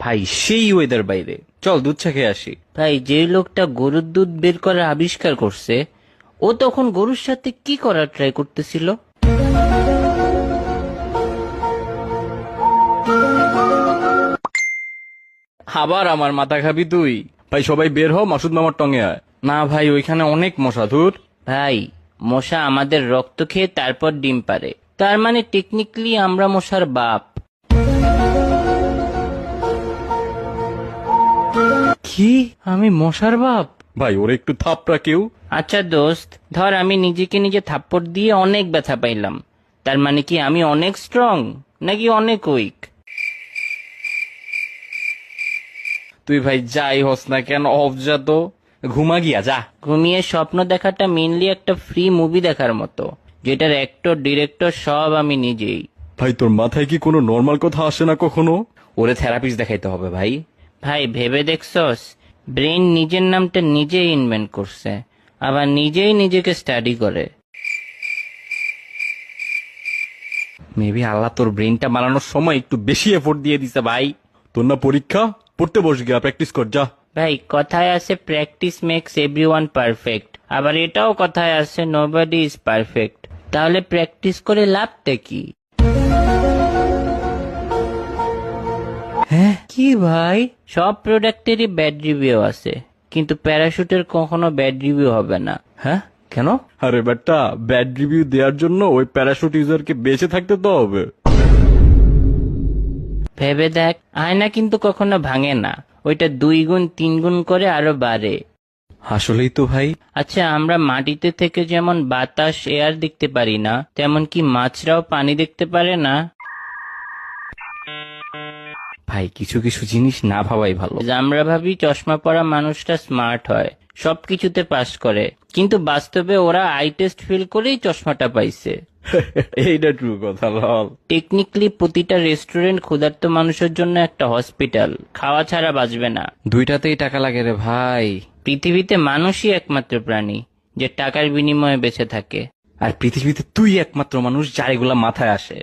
ভাই সেই ওয়েদার বাইরে, চল দুধ চা খেয়ে আসি। ভাই, যে লোকটা গরুর দুধ বের করার আবিষ্কার করছে, ও তখন গরুর সাথে কি করার ট্রাই করতেছিল? আবার আমার মাথা খাবি তুই? ভাই সবাই বের হ, মাসুদ মামার টঙে আয়। না ভাই, ওইখানে অনেক মশা। ধুর। ভাই, মশা আমাদের রক্ত খেয়ে তারপর ডিম পারে, তার মানে টেকনিক্যালি আমরা মশার বাপ। কি? আমি মশার বাপ? ভাই ওরে একটু থাপড়া কেউ। আচ্ছা দোস্ত, ধর আমি নিজেকে নিজে থাপ্পড় দিয়ে অনেক ব্যথা পাইলাম, তার মানে কি আমি অনেক স্ট্রং নাকি অনেক উইক? তুই ভাই যাই হস না কেন, অফ যা তো, ঘুমা গিয়া যা। ঘুমিয়ে স্বপ্ন দেখাটা মেনলি একটা ফ্রি মুভি দেখার মতো, যেটার অ্যাক্টর ডিরেক্টর সব আমি নিজেই। ভাই তোর মাথায় কি কোনো নর্মাল কথা আসে না কখনো? ওরে থেরাপিস্ট দেখাইতে হবে ভাই। ভাই ভেবে দেখছস, ব্রেন নিজের নামটা নিজেই ইনভেন্ট করছে, আবার নিজেই নিজেকে স্টাডি করে। মেবি আল্লাহ তোর ব্রেনটা বানানোর সময় একটু বেশি এফোর্ট দিয়ে দিছে ভাই। তোর না পরীক্ষা, পড়তে বস গিয়া প্র্যাকটিস কর যা। ভাই কথায় আছে প্র্যাকটিস মেক্স এভরিওয়ান পারফেক্ট, আবার এটাও কথায় আছে নোবডি ইজ পারফেক্ট। তাহলে প্র্যাকটিস করে লাভটা কি? হ্যাঁ কি ভাই, সব প্রোডাক্টেরই ব্যাড রিভিউ আছে, কিন্তু প্যারাশুটের কখনো ব্যাড রিভিউ হবে না। হ্যাঁ, কেন? আরে বেটা, ব্যাড রিভিউ দেওয়ার জন্য ওই প্যারাশুট ইউজারকে বেঁচে থাকতে তো হবে। ভেবে দেখ, আয়না কিন্তু কখনো ভাঙে না, ওইটা 2 গুণ 3 গুণ করে আরো বাড়ে। আসলেই তো ভাই। আচ্ছা, আমরা মাটিতে থেকে যেমন বাতাস এয়ার দেখতে পারি না, তেমন কি মাছরাও পানি দেখতে পারে না? ভাই কিছু কিছু জিনিস না ভাবাই ভালো। আমরা ভাবি চশমা পরা মানুষটা স্মার্ট হয়, সবকিছুতে পাস করে, কিন্তু বাস্তবে ওরা আই টেস্ট ফেল করেই চশমাটা পাইছে। এইটা ট্রু কথা লল। টেকনিক্যালি প্রতিটা রেস্টুরেন্ট ক্ষুধার্ত মানুষের জন্য একটা হসপিটাল, খাওয়া ছাড়া বাঁচবে না। দুইটাতেই টাকা লাগে রে ভাই। পৃথিবীতে মানুষই একমাত্র প্রাণী যে টাকার বিনিময়ে বেঁচে থাকে। আর পৃথিবীতে তুই একমাত্র মানুষ যার এগুলা মাথায় আসে।